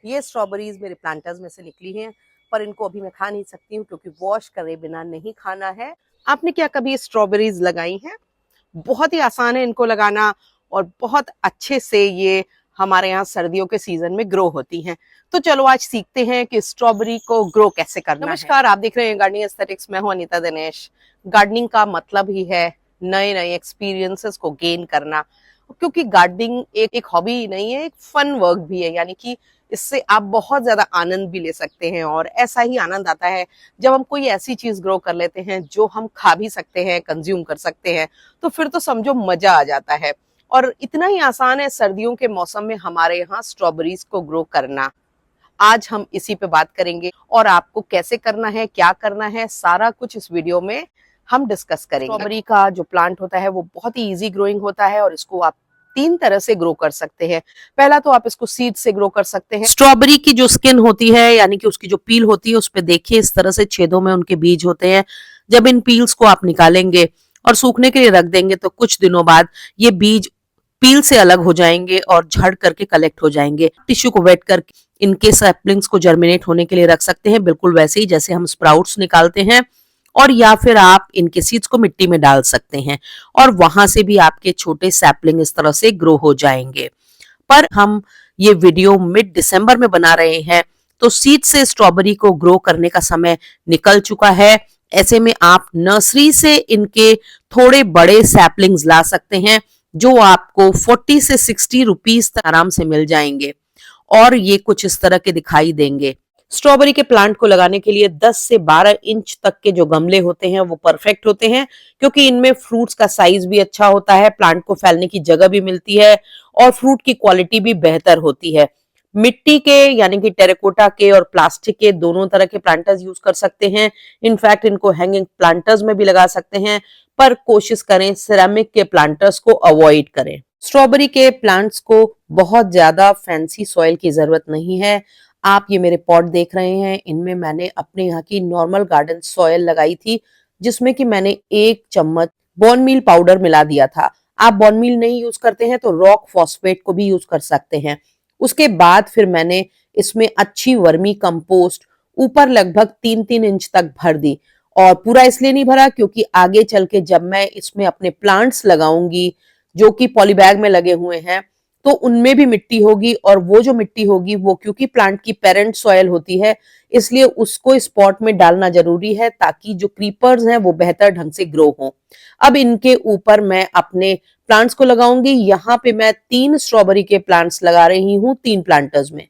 ये स्ट्रॉबेरीज मेरे प्लांटर्स में से निकली हैं, पर इनको अभी मैं खा नहीं सकती हूँ क्योंकि वॉश करे बिना नहीं खाना है। आपने क्या कभी स्ट्रॉबेरीज लगाई हैं? बहुत ही आसान है इनको लगाना और बहुत अच्छे से ये हमारे यहाँ सर्दियों के सीजन में ग्रो होती हैं। तो चलो आज सीखते हैं कि स्ट्रॉबेरी को ग्रो कैसे करना है। नमस्कार, आप देख रहे हैं गार्डनिंग एस्थेटिक्स। मैं हूं अनीता दिनेश। गार्डनिंग का मतलब ही है नए नए एक्सपीरियंसेस को गेन करना, क्योंकि गार्डनिंग एक हॉबी ही नहीं है, एक फन वर्क भी है। यानी कि इससे आप बहुत ज्यादा आनंद भी ले सकते हैं, और ऐसा ही आनंद आता है जब हम कोई ऐसी चीज ग्रो कर लेते हैं जो हम खा भी सकते हैं, कंज्यूम कर सकते हैं, तो फिर तो समझो मजा आ जाता है। और इतना ही आसान है सर्दियों के मौसम में हमारे यहाँ स्ट्रॉबेरीज को ग्रो करना। आज हम इसी पे बात करेंगे और आपको कैसे करना है, क्या करना है, सारा कुछ इस वीडियो में हम डिस्कस करेंगे। स्ट्रॉबेरी का जो प्लांट होता है वो बहुत ही इजी ग्रोइंग होता है और इसको आप 3 तरह से ग्रो कर सकते हैं। पहला तो आप इसको सीड से ग्रो कर सकते हैं। स्ट्रॉबेरी की जो स्किन होती है, यानी कि उसकी जो पील होती है, उस पे देखिए इस तरह से छेदों में उनके बीज होते हैं। जब इन पील्स को आप निकालेंगे और सूखने के लिए रख देंगे तो कुछ दिनों बाद ये बीज पील से अलग हो जाएंगे और झड़ करके कलेक्ट हो जाएंगे। टिश्यू को वेट करके इनके सैपलिंग्स को जर्मिनेट होने के लिए रख सकते हैं, बिल्कुल वैसे ही जैसे हम स्प्राउट्स निकालते हैं। और या फिर आप इनके सीड्स को मिट्टी में डाल सकते हैं और वहां से भी आपके छोटे सैपलिंग इस तरह से ग्रो हो जाएंगे। पर हम ये वीडियो मिड दिसंबर में बना रहे हैं, तो सीड से स्ट्रॉबेरी को ग्रो करने का समय निकल चुका है। ऐसे में आप नर्सरी से इनके थोड़े बड़े सैपलिंग्स ला सकते हैं, जो आपको 40 से 60 रुपीज तक आराम से मिल जाएंगे और ये कुछ इस तरह के दिखाई देंगे। स्ट्रॉबेरी के प्लांट को लगाने के लिए 10 से 12 इंच तक के जो गमले होते हैं वो परफेक्ट होते हैं, क्योंकि इनमें फ्रूट्स का साइज भी अच्छा होता है, प्लांट को फैलने की जगह भी मिलती है और फ्रूट की क्वालिटी भी बेहतर होती है। मिट्टी के यानी कि टेराकोटा के और प्लास्टिक के दोनों तरह के प्लांटर्स यूज कर सकते हैं। इनफैक्ट इनको हैंगिंग प्लांटर्स में भी लगा सकते हैं, पर कोशिश करें सिरेमिक के प्लांटर्स को अवॉइड करें। स्ट्रॉबेरी के प्लांट्स को बहुत ज्यादा फैंसी सॉइल की जरूरत नहीं है। आप ये मेरे पॉट देख रहे हैं, इनमें मैंने अपने यहाँ की नॉर्मल गार्डन सॉइल लगाई थी, जिसमें कि मैंने 1 चम्मच बोन मील पाउडर मिला दिया था। आप बोन मील नहीं यूज करते हैं तो रॉक फॉस्फेट को भी यूज कर सकते हैं। उसके बाद फिर मैंने इसमें अच्छी वर्मी कंपोस्ट ऊपर लगभग 3-3 इंच तक भर दी। और पूरा इसलिए नहीं भरा क्योंकि आगे चल के जब मैं इसमें अपने प्लांट्स लगाऊंगी जो कि पॉलीबैग में लगे हुए हैं, तो उनमें भी मिट्टी होगी, और वो जो मिट्टी होगी वो क्योंकि प्लांट की पेरेंट सॉइल होती है, इसलिए उसको इस पॉट में डालना जरूरी है ताकि जो क्रीपर्स हैं वो बेहतर ढंग से ग्रो हों। अब इनके ऊपर मैं अपने प्लांट्स को लगाऊंगी। यहाँ पे मैं 3 स्ट्रॉबेरी के प्लांट्स लगा रही हूँ 3 प्लांटर्स में।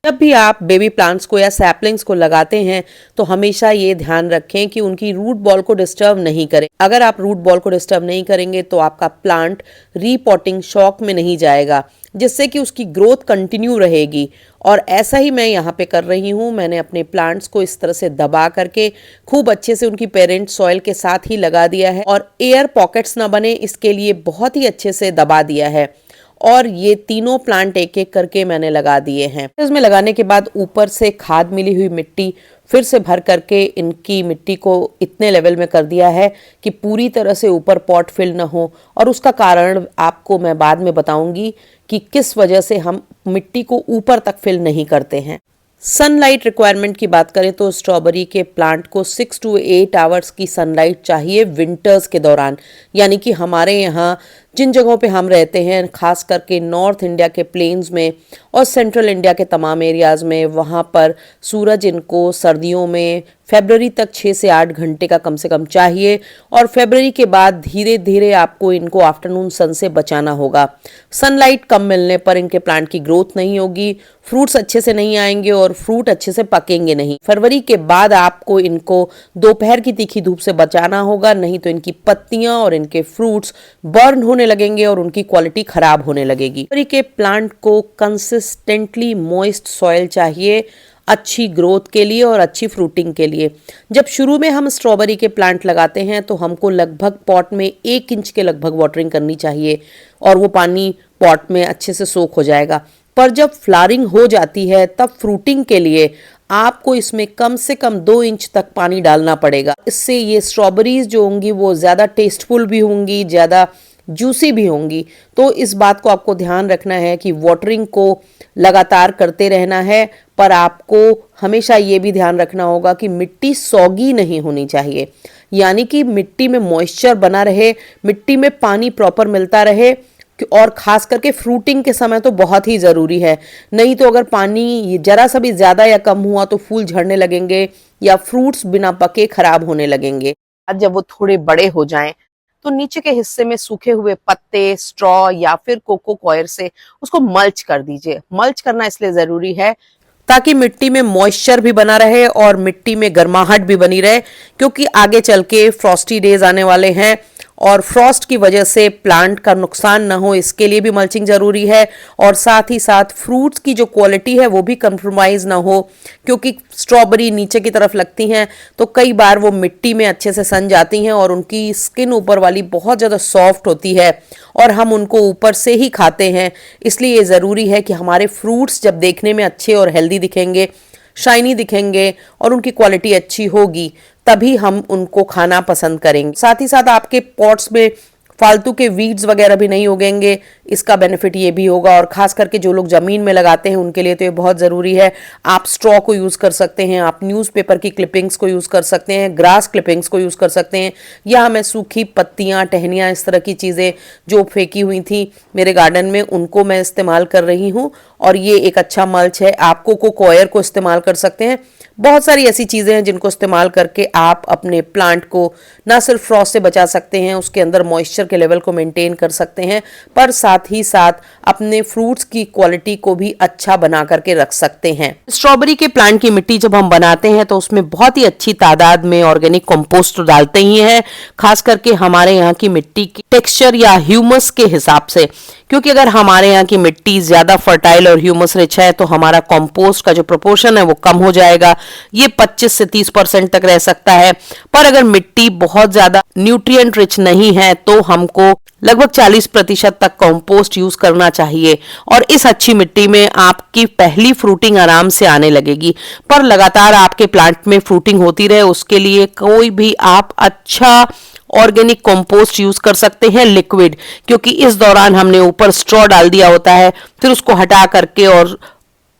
जब भी आप बेबी प्लांट्स को या सैपलिंग्स को लगाते हैं तो हमेशा ये ध्यान रखें कि उनकी रूट बॉल को डिस्टर्ब नहीं करें। अगर आप रूट बॉल को डिस्टर्ब नहीं करेंगे तो आपका प्लांट रीपॉटिंग शॉक में नहीं जाएगा, जिससे कि उसकी ग्रोथ कंटिन्यू रहेगी। और ऐसा ही मैं यहाँ पे कर रही हूँ। मैंने अपने प्लांट्स को इस तरह से दबा करके खूब अच्छे से उनकी पेरेंट सॉइल के साथ ही लगा दिया है, और एयर पॉकेट्स ना बने इसके लिए बहुत ही अच्छे से दबा दिया है। और ये तीनों प्लांट एक एक करके मैंने लगा दिए हैं। इसमें लगाने के बाद ऊपर से खाद मिली हुई मिट्टी फिर से भर करके इनकी मिट्टी को इतने लेवल में कर दिया है कि पूरी तरह से ऊपर पॉट फिल ना हो। और उसका कारण आपको मैं बाद में बताऊंगी कि किस वजह से हम मिट्टी को ऊपर तक फिल नहीं करते हैं। सनलाइट रिक्वायरमेंट की बात करें तो स्ट्रॉबेरी के प्लांट को 6 to 8 आवर्स की सनलाइट चाहिए विंटर्स के दौरान। यानी कि हमारे यहाँ जिन जगहों पे हम रहते हैं, खास करके नॉर्थ इंडिया के प्लेन्स में और सेंट्रल इंडिया के तमाम एरियाज़ में, वहाँ पर सूरज इनको सर्दियों में फरवरी तक 6 से 8 घंटे का कम से कम चाहिए, और फरवरी के बाद धीरे धीरे आपको इनको आफ्टरनून सन से बचाना होगा। सनलाइट कम मिलने पर इनके प्लांट की ग्रोथ नहीं होगी, फ्रूट्स अच्छे से नहीं आएंगे और फ्रूट अच्छे से पकेंगे नहीं। फरवरी के बाद आपको इनको दोपहर की तीखी धूप से बचाना होगा, नहीं तो इनकी पत्तियां और इनके फ्रूट्स बर्न होने लगेंगे और उनकी क्वालिटी खराब होने लगेगी। स्ट्रॉबेरी के प्लांट को कंसिस्टेंटली मॉइस्ट सॉइल चाहिए अच्छी ग्रोथ के लिए और अच्छी फ्रूटिंग के लिए। जब शुरू में हम स्ट्रॉबेरी के प्लांट लगाते हैं तो हमको लगभग पॉट में 1 इंच के लगभग वाटरिंग करनी चाहिए, और वो पानी पॉट में अच्छे से सोख हो जाएगा। पर जब फ्लावरिंग हो जाती है तब फ्रूटिंग के लिए आपको इसमें कम से कम 2 इंच तक पानी डालना पड़ेगा। इससे ये स्ट्रॉबेरीज जो होंगी वो ज़्यादा टेस्टफुल भी होंगी, ज़्यादा जूसी भी होंगी। तो इस बात को आपको ध्यान रखना है कि वाटरिंग को लगातार करते रहना है, पर आपको हमेशा ये भी ध्यान रखना होगा कि मिट्टी सौगी नहीं होनी चाहिए, यानी कि मिट्टी में मॉइस्चर बना रहे, मिट्टी में पानी प्रॉपर मिलता रहे, और खास करके फ्रूटिंग के समय तो बहुत ही ज़रूरी है। नहीं तो अगर पानी जरा सा भी ज़्यादा या कम हुआ तो फूल झड़ने लगेंगे या फ्रूट्स बिना पके खराब होने लगेंगे। आज जब वो थोड़े बड़े हो जाएं तो नीचे के हिस्से में सूखे हुए पत्ते, स्ट्रॉ या फिर कोको कॉयर से उसको मल्च कर दीजिए। मल्च करना इसलिए ज़रूरी है ताकि मिट्टी में मॉइस्चर भी बना रहे और मिट्टी में गर्माहट भी बनी रहे, क्योंकि आगे चल के फ्रॉस्टी डेज आने वाले हैं और फ्रॉस्ट की वजह से प्लांट का नुकसान ना हो, इसके लिए भी मल्चिंग जरूरी है। और साथ ही साथ फ्रूट्स की जो क्वालिटी है वो भी कंप्रोमाइज ना हो, क्योंकि स्ट्रॉबेरी नीचे की तरफ लगती हैं तो कई बार वो मिट्टी में अच्छे से सन जाती हैं और उनकी स्किन ऊपर वाली बहुत ज़्यादा सॉफ्ट होती है और हम उनको ऊपर से ही खाते हैं। इसलिए ये ज़रूरी है कि हमारे फ्रूट्स जब देखने में अच्छे और हेल्दी दिखेंगे, शाइनी दिखेंगे और उनकी क्वालिटी अच्छी होगी, तभी हम उनको खाना पसंद करेंगे। साथ ही साथ आपके पॉट्स में फालतू के वीड्स वगैरह भी नहीं उगेंगे, इसका बेनिफिट ये भी होगा। और खास करके जो लोग ज़मीन में लगाते हैं उनके लिए तो ये बहुत ज़रूरी है। आप स्ट्रॉ को यूज़ कर सकते हैं, आप न्यूज़पेपर की क्लिपिंग्स को यूज़ कर सकते हैं, ग्रास क्लिपिंग्स को यूज़ कर सकते हैं, या मैं सूखी पत्तियाँ, टहनियाँ, इस तरह की चीज़ें जो फेंकी हुई थी मेरे गार्डन में उनको मैं इस्तेमाल कर रही हूँ और ये एक अच्छा मल्च है। आप कोको कॉयर को इस्तेमाल कर सकते हैं। बहुत सारी ऐसी चीज़ें हैं जिनको इस्तेमाल करके आप अपने प्लांट को ना सिर्फ फ्रॉस्ट से बचा सकते हैं, उसके अंदर मॉइस्चर के लेवल को मेंटेन कर सकते हैं, पर साथ ही साथ अपने फ्रूट्स की क्वालिटी को भी अच्छा बना करके रख सकते हैं। स्ट्रॉबेरी के प्लांट की मिट्टी जब हम बनाते हैं तो उसमें बहुत ही अच्छी तादाद में ऑर्गेनिक कंपोस्ट डालते ही हैं, खास करके हमारे यहाँ की मिट्टी की टेक्सचर या ह्यूमस के हिसाब से, क्योंकि अगर हमारे यहाँ की मिट्टी ज़्यादा फर्टाइल और ह्यूमस रिच है तो हमारा कंपोस्ट का जो प्रोपोर्शन है वो कम हो जाएगा। ये 25 से 30% तक रह सकता है। पर अगर मिट्टी बहुत ज़्यादा न्यूट्रिएंट रिच नहीं है तो हमको लगभग 40% तक कंपोस्ट यूज करना चाहिए और इस अच्छी मिट्टी में आपकी पहली फ्रूटिंग आराम से आने लगेगी। पर लगातार आपके प्लांट में फ्रूटिंग होती रहे उसके लिए कोई भी आप अच्छा ऑर्गेनिक कंपोस्ट यूज कर सकते हैं, लिक्विड, क्योंकि इस दौरान हमने ऊपर स्ट्रॉ डाल दिया होता है, फिर उसको हटा करके और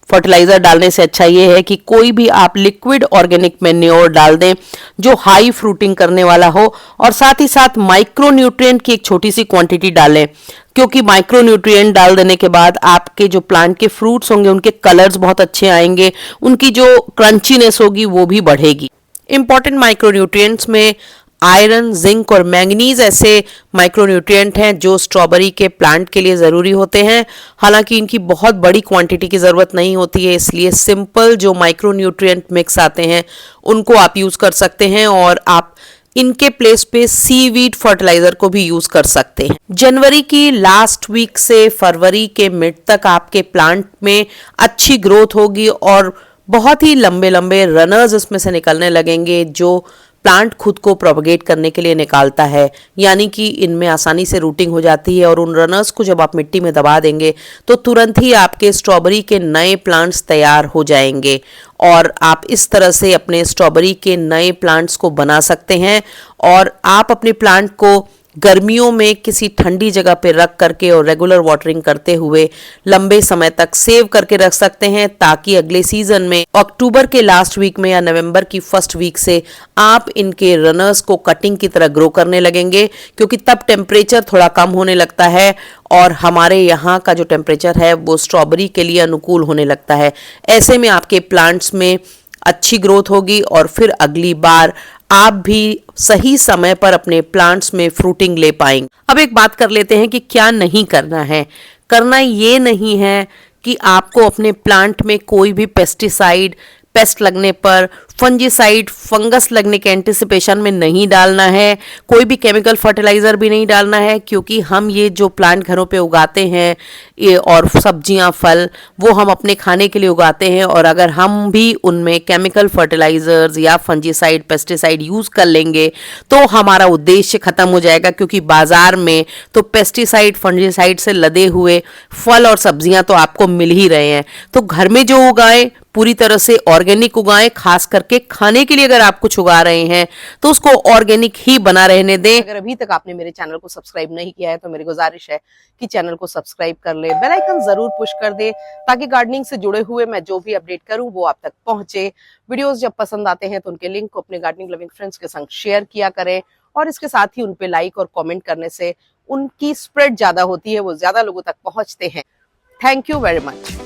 फर्टिलाइजर डालने से अच्छा ये है कि कोई भी आप लिक्विड ऑर्गेनिक मैन्योर डाल दें जो हाई फ्रूटिंग करने वाला हो, और साथ ही साथ माइक्रो न्यूट्रिएंट की एक छोटी सी क्वांटिटी डालें, क्योंकि माइक्रो न्यूट्रिएंट डाल देने के बाद आपके जो प्लांट के फ्रूट्स होंगे उनके कलर्स बहुत अच्छे आएंगे, उनकी जो क्रंचीनेस होगी वो भी बढ़ेगी। इंपॉर्टेंट माइक्रो न्यूट्रिएंट्स में आयरन, जिंक और मैंगनीज ऐसे माइक्रोन्यूट्रिएंट हैं जो स्ट्रॉबेरी के प्लांट के लिए ज़रूरी होते हैं। हालांकि इनकी बहुत बड़ी क्वांटिटी की ज़रूरत नहीं होती है, इसलिए सिंपल जो माइक्रोन्यूट्रिएंट मिक्स आते हैं उनको आप यूज़ कर सकते हैं और आप इनके प्लेस पे सीवीड फर्टिलाइजर को भी यूज कर सकते हैं। जनवरी की लास्ट वीक से फरवरी के मिड तक आपके प्लांट में अच्छी ग्रोथ होगी और बहुत ही लंबे लंबे रनर्स इसमें से निकलने लगेंगे जो प्लांट खुद को प्रोपगेट करने के लिए निकालता है, यानी कि इनमें आसानी से रूटिंग हो जाती है और उन रनर्स को जब आप मिट्टी में दबा देंगे तो तुरंत ही आपके स्ट्रॉबेरी के नए प्लांट्स तैयार हो जाएंगे और आप इस तरह से अपने स्ट्रॉबेरी के नए प्लांट्स को बना सकते हैं। और आप अपने प्लांट को गर्मियों में किसी ठंडी जगह पे रख करके और रेगुलर वाटरिंग करते हुए लंबे समय तक सेव करके रख सकते हैं, ताकि अगले सीजन में अक्टूबर के लास्ट वीक में या नवंबर की फर्स्ट वीक से आप इनके रनर्स को कटिंग की तरह ग्रो करने लगेंगे, क्योंकि तब टेम्परेचर थोड़ा कम होने लगता है और हमारे यहाँ का जो टेम्परेचर है वो स्ट्रॉबेरी के लिए अनुकूल होने लगता है। ऐसे में आपके प्लांट्स में अच्छी ग्रोथ होगी और फिर अगली बार आप भी सही समय पर अपने प्लांट्स में फ्रूटिंग ले पाएंगे। अब एक बात कर लेते हैं कि क्या नहीं करना है। करना ये नहीं है कि आपको अपने प्लांट में कोई भी पेस्टिसाइड, पेस्ट लगने पर फंजीसाइड, फंगस लगने के एंटिसिपेशन में नहीं डालना है, कोई भी केमिकल फर्टिलाइजर भी नहीं डालना है, क्योंकि हम ये जो प्लांट घरों पे उगाते हैं ये और सब्जियां, फल, वो हम अपने खाने के लिए उगाते हैं और अगर हम भी उनमें केमिकल फर्टिलाइजर्स या फंजीसाइड, पेस्टिसाइड यूज कर लेंगे तो हमारा उद्देश्य खत्म हो जाएगा, क्योंकि बाजार में तो पेस्टिसाइड, फंजीसाइड से लदे हुए फल और सब्जियां तो आपको मिल ही रहे हैं। तो घर में जो उगाएं पूरी तरह से ऑर्गेनिक उगाएं, खास करके करके खाने के लिए अगर आप कुछ उगा रहे हैं तो उसको ऑर्गेनिक ही बना रहने दें। अगर अभी तक आपने मेरे चैनल को सब्सक्राइब नहीं किया है तो मेरी गुजारिश है कि चैनल को सब्सक्राइब कर ले, बेल आइकन जरूर पुश कर दे ताकि गार्डनिंग से जुड़े हुए मैं जो भी अपडेट करूं वो आप तक पहुंचे। वीडियोस जब पसंद आते हैं तो उनके लिंक को अपने गार्डनिंग लविंग फ्रेंड्स के संग शेयर किया करें और इसके साथ ही उन पे लाइक और कमेंट करने से उनकी स्प्रेड ज्यादा होती है, वो ज्यादा लोगों तक पहुंचते हैं। Thank you very much.